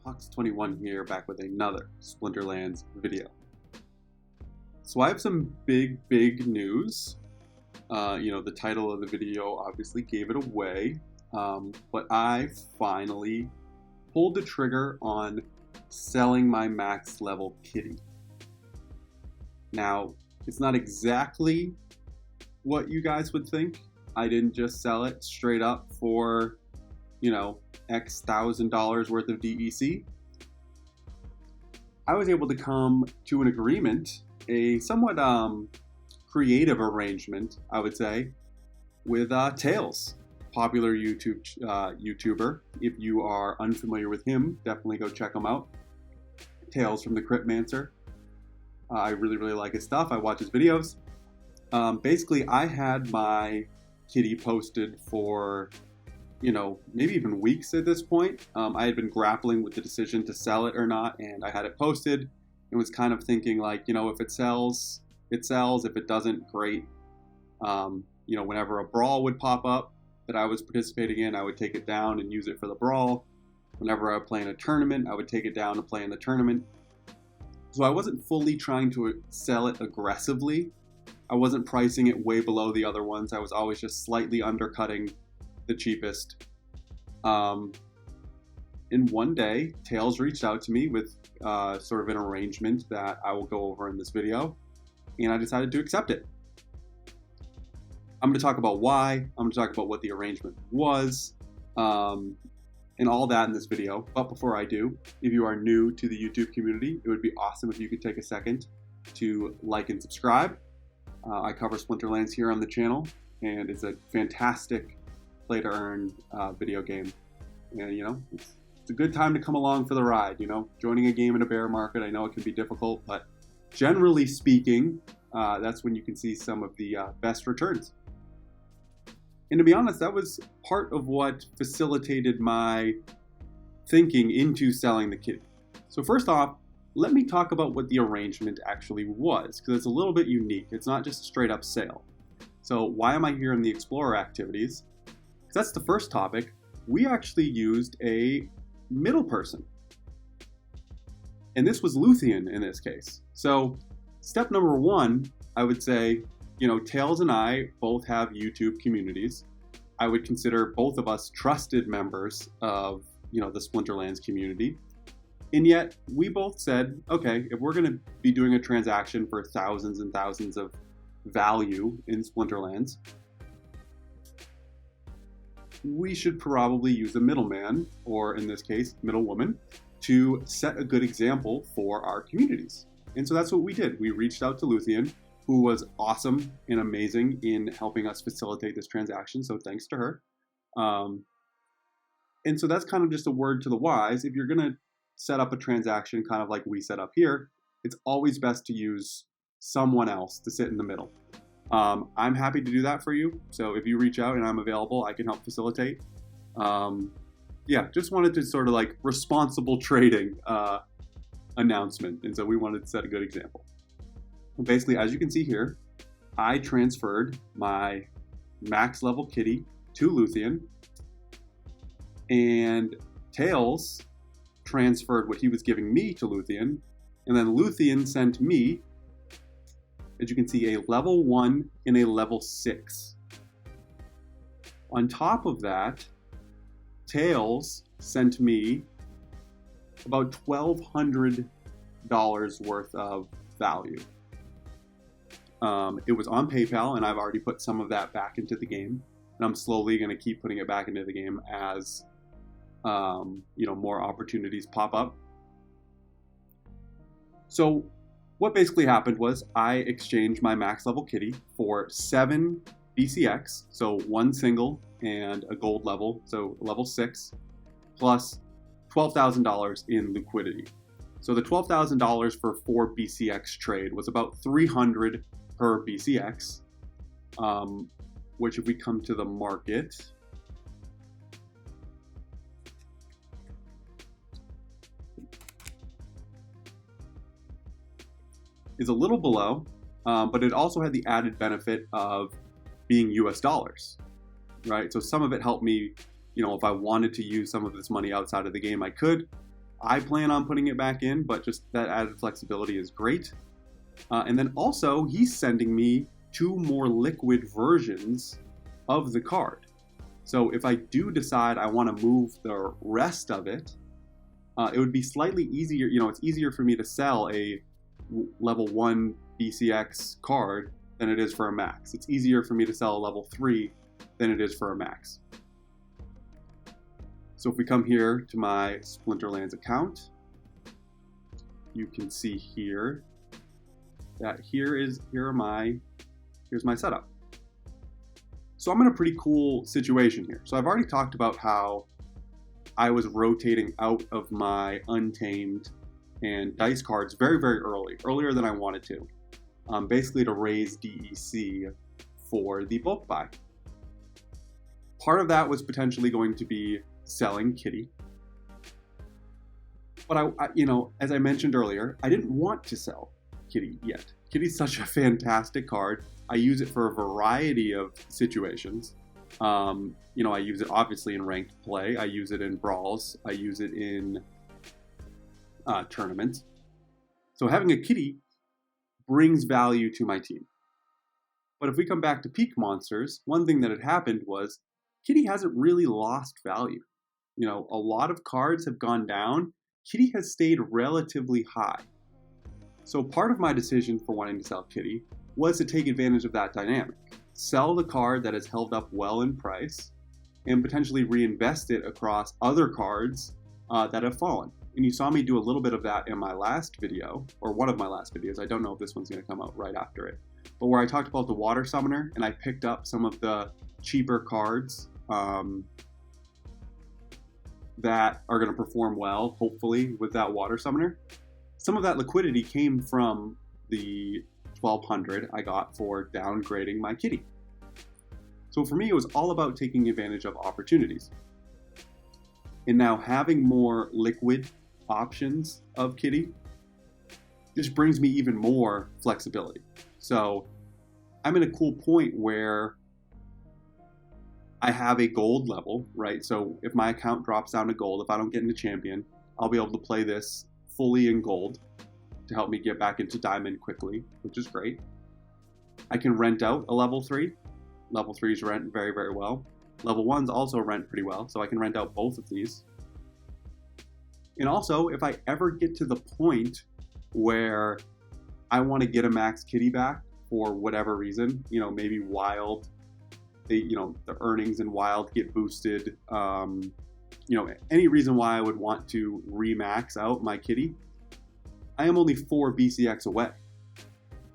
Hawks21 here, back with another Splinterlands video. So I have some big news. The title of the video obviously gave it away, but I finally pulled the trigger on selling my max level kitty. Now, it's not exactly what you guys would think. I didn't just sell it straight up for, X $1,000 worth of DEC. I was able to come to an agreement, a somewhat creative arrangement, I would say, with Tails, popular YouTuber. If you are unfamiliar with him, definitely go check him out. Tails from the Crypt Mancer. I really like his stuff. I watch his videos. Basically, I had my kitty posted for maybe even weeks at this point. I had been grappling with the decision to sell it or not, and I had it posted and was kind of thinking like, if it sells, it sells. If it doesn't, great. Whenever a brawl would pop up that I was participating in, I would take it down and use it for the brawl. Whenever I would play in a tournament, I would take it down and play in the tournament. So I wasn't fully trying to sell it aggressively. I wasn't pricing it way below the other ones. I was always just slightly undercutting the cheapest. And one day, Tails reached out to me with sort of an arrangement that I will go over in this video, and I decided to accept it. I'm going to talk about why, I'm going to talk about what the arrangement was, and all that in this video. But before I do, if you are new to the YouTube community, it would be awesome if you could take a second to like and subscribe. I cover Splinterlands here on the channel, and it's a fantastic play to earn video game. And it's a good time to come along for the ride. Joining a game in a bear market, I know it can be difficult, but generally speaking, that's when you can see some of the best returns. And to be honest, that was part of what facilitated my thinking into selling the kitty. So first off, let me talk about what the arrangement actually was, because it's a little bit unique. It's not just a straight up sale. So why am I here in the Explorer activities? Because that's the first topic. We actually used a middle person. And this was Luthien in this case. So step number one, I would say, Tails and I both have YouTube communities. I would consider both of us trusted members of, the Splinterlands community. And yet we both said, okay, if we're going to be doing a transaction for thousands and thousands of value in Splinterlands, we should probably use a middleman, or in this case, middlewoman, to set a good example for our communities. And so that's what we did. We reached out to Luthien, who was awesome and amazing in helping us facilitate this transaction. So thanks to her. And so that's kind of just a word to the wise. If you're going to set up a transaction kind of like we set up here, it's always best to use someone else to sit in the middle. I'm happy to do that for you. So if you reach out and I'm available, I can help facilitate. Just wanted to sort of like responsible trading announcement. And so we wanted to set a good example. Basically, as you can see here, I transferred my max level kitty to Luthien, and Tails transferred what he was giving me to Luthien, and then Luthien sent me, as you can see, a level 1 and a level 6. On top of that, Tails sent me about $1,200 worth of value. It was on PayPal, and I've already put some of that back into the game, and I'm slowly going to keep putting it back into the game as more opportunities pop up. So what basically happened was I exchanged my max level kitty for 7 BCX, so 1 single and a gold level, so level 6, plus $12,000 in liquidity. So the $12,000 for 4 BCX trade was about $300 per BCX, which if we come to the market, is a little below, but it also had the added benefit of being US dollars, right? So some of it helped me, if I wanted to use some of this money outside of the game, I could. I plan on putting it back in, but just that added flexibility is great. And then also, he's sending me 2 more liquid versions of the card. So if I do decide I want to move the rest of it, it would be slightly easier. It's easier for me to sell a level 1 BCX card than it is for a max. It's easier for me to sell a level 3 than it is for a max. So if we come here to my Splinterlands account, you can see here that here's my setup. So I'm in a pretty cool situation here. So I've already talked about how I was rotating out of my Untamed and Dice cards very, very early, earlier than I wanted to, basically to raise DEC for the bulk buy. Part of that was potentially going to be selling Kitty. But I as I mentioned earlier, I didn't want to sell Kitty yet. Kitty's such a fantastic card. I use it for a variety of situations. I use it obviously in ranked play. I use it in brawls. I use it in tournaments. So having a Kitty brings value to my team. But if we come back to peak monsters, one thing that had happened was Kitty hasn't really lost value. A lot of cards have gone down. Kitty has stayed relatively high. So part of my decision for wanting to sell Kitty was to take advantage of that dynamic. Sell the card that has held up well in price and potentially reinvest it across other cards that have fallen. And you saw me do a little bit of that in my last video, or one of my last videos. I don't know if this one's going to come out right after it. But where I talked about the Water Summoner and I picked up some of the cheaper cards that are going to perform well, hopefully, with that Water Summoner. Some of that liquidity came from the 1200 I got for downgrading my Kitty. So for me, it was all about taking advantage of opportunities. And now having more liquid options of Kitty just brings me even more flexibility. So I'm in a cool point where I have a gold level, right? So if my account drops down to gold, if I don't get into champion, I'll be able to play this fully in gold to help me get back into diamond quickly, which is great. I can rent out a level 3. Level 3s rent very, very well. Level 1s also rent pretty well, so I can rent out both of these. And also, if I ever get to the point where I want to get a max Kitty back for whatever reason, maybe Wild, the earnings in Wild get boosted, any reason why I would want to remax out my Kitty, I am only 4 BCX away.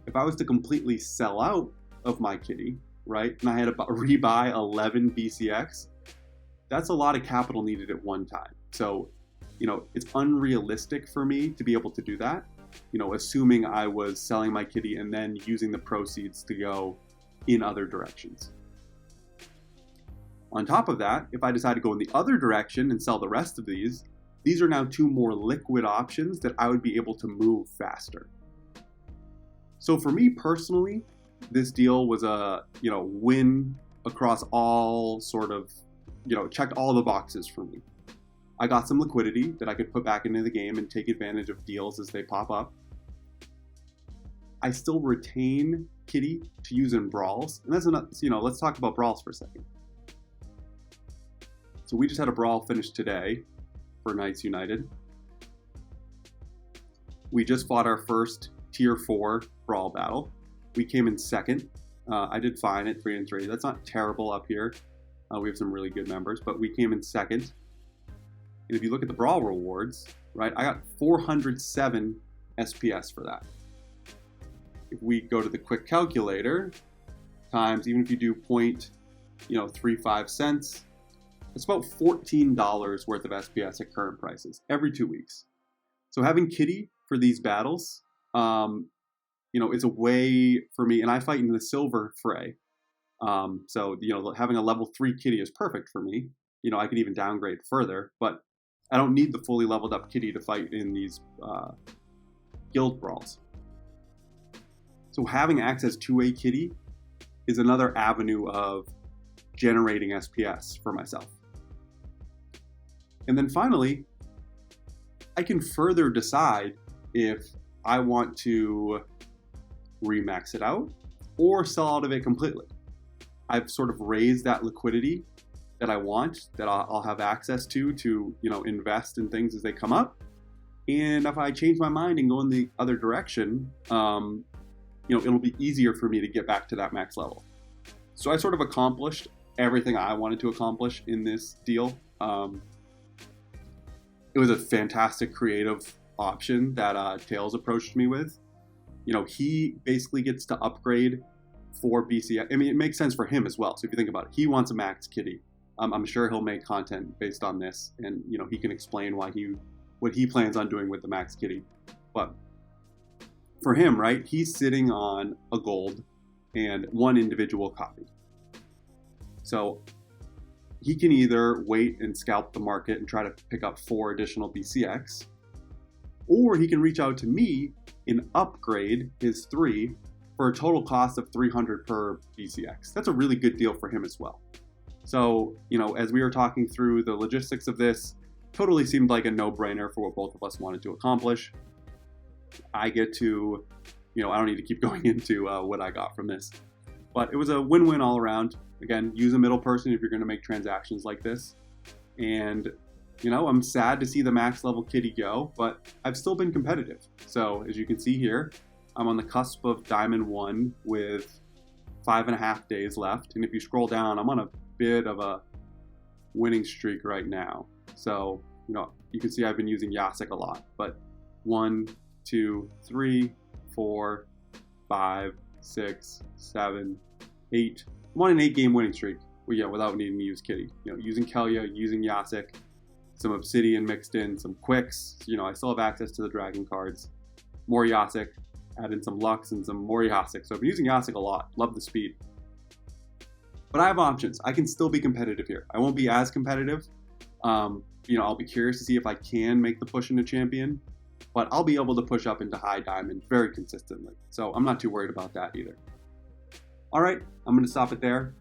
If I was to completely sell out of my Kitty, right, and I had to rebuy 11 BCX, that's a lot of capital needed at one time. So, it's unrealistic for me to be able to do that, assuming I was selling my Kitty and then using the proceeds to go in other directions. On top of that, if I decide to go in the other direction and sell the rest of these are now 2 more liquid options that I would be able to move faster. So for me personally, this deal was a, win across all sort of, checked all the boxes for me. I got some liquidity that I could put back into the game and take advantage of deals as they pop up. I still retain Kitty to use in brawls, and that's enough. Let's talk about brawls for a second. So we just had a brawl finish today for Knights United. We just fought our first tier 4 brawl battle. We came in second. I did fine at 3-3. That's not terrible up here. We have some really good members, but we came in second. And if you look at the brawl rewards, right, I got 407 SPS for that. If we go to the quick calculator, times, even if you do 0.35 cents, it's about $14 worth of SPS at current prices every 2 weeks. So having Kitty for these battles, is a way for me, and I fight in the silver fray. So having a level 3 Kitty is perfect for me. I could even downgrade further, but I don't need the fully leveled up Kitty to fight in these guild brawls. So having access to a Kitty is another avenue of generating SPS for myself. And then finally, I can further decide if I want to remax it out or sell out of it completely. I've sort of raised that liquidity that I want, that I'll have access to invest in things as they come up. And if I change my mind and go in the other direction, it'll be easier for me to get back to that max level. So I sort of accomplished everything I wanted to accomplish in this deal. It was a fantastic creative option that Tails approached me with. He basically gets to upgrade 4 BCX. I mean, it makes sense for him as well. So if you think about it, he wants a max kitty. I'm sure he'll make content based on this, and he can explain what he plans on doing with the max kitty. But for him, right, he's sitting on a gold and 1 individual copy. So he can either wait and scalp the market and try to pick up 4 additional BCX, or he can reach out to me and upgrade his 3 for a total cost of 300 per BCX. That's a really good deal for him as well. So, as we were talking through the logistics of this, totally seemed like a no-brainer for what both of us wanted to accomplish. I get to, I don't need to keep going into what I got from this. But it was a win-win all around. Again, use a middle person if you're going to make transactions like this. And, I'm sad to see the max level kitty go, but I've still been competitive. So, as you can see here, I'm on the cusp of Diamond 1 with 5.5 days left. And if you scroll down, I'm on a bit of a winning streak right now. So, you can see I've been using Yasek a lot, but 1, 2, 3, 4, 5, 6, 7, 8. I'm on an 8-game winning streak. Without needing to use kitty. Using Kelia, using Yasek, some Obsidian mixed in, some Quicks. I still have access to the Dragon cards. More Yasek, add in some Lux and some more Yasek. So I've been using Yasek a lot. Love the speed. But I have options. I can still be competitive here. I won't be as competitive. I'll be curious to see if I can make the push into champion, but I'll be able to push up into high diamond very consistently. So I'm not too worried about that either. All right, I'm going to stop it there.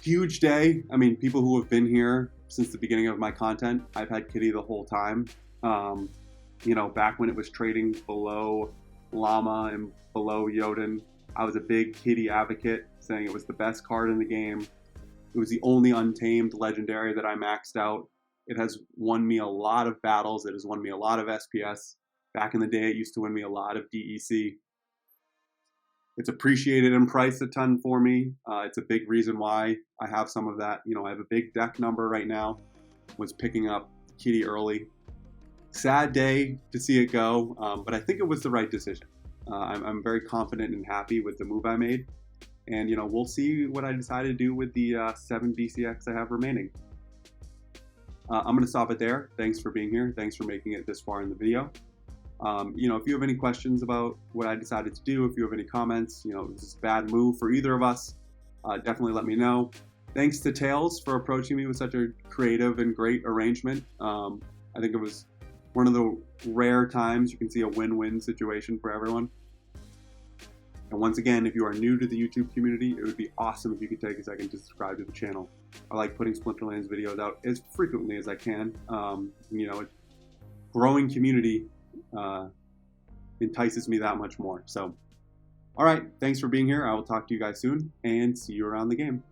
Huge day. I mean, people who have been here since the beginning of my content, I've had kitty the whole time. Back when it was trading below Llama and below Jotun, I was a big kitty advocate, saying it was the best card in the game. It was the only untamed legendary that I maxed out. It has won me a lot of battles. It has won me a lot of SPS. Back in the day, it used to win me a lot of DEC. It's appreciated in price a ton for me. It's a big reason why I have some of that. I have a big deck number right now. Was picking up kitty early. Sad day to see it go, but I think it was the right decision. I'm very confident and happy with the move I made. And, we'll see what I decide to do with the 7 BCX I have remaining. I'm going to stop it there. Thanks for being here. Thanks for making it this far in the video. If you have any questions about what I decided to do, if you have any comments, is this a bad move for either of us, definitely let me know. Thanks to Tails for approaching me with such a creative and great arrangement. I think it was one of the rare times you can see a win-win situation for everyone. And once again, if you are new to the YouTube community, it would be awesome if you could take a second to subscribe to the channel. I like putting Splinterlands videos out as frequently as I can. Growing community entices me that much more. So, all right, thanks for being here. I will talk to you guys soon and see you around the game.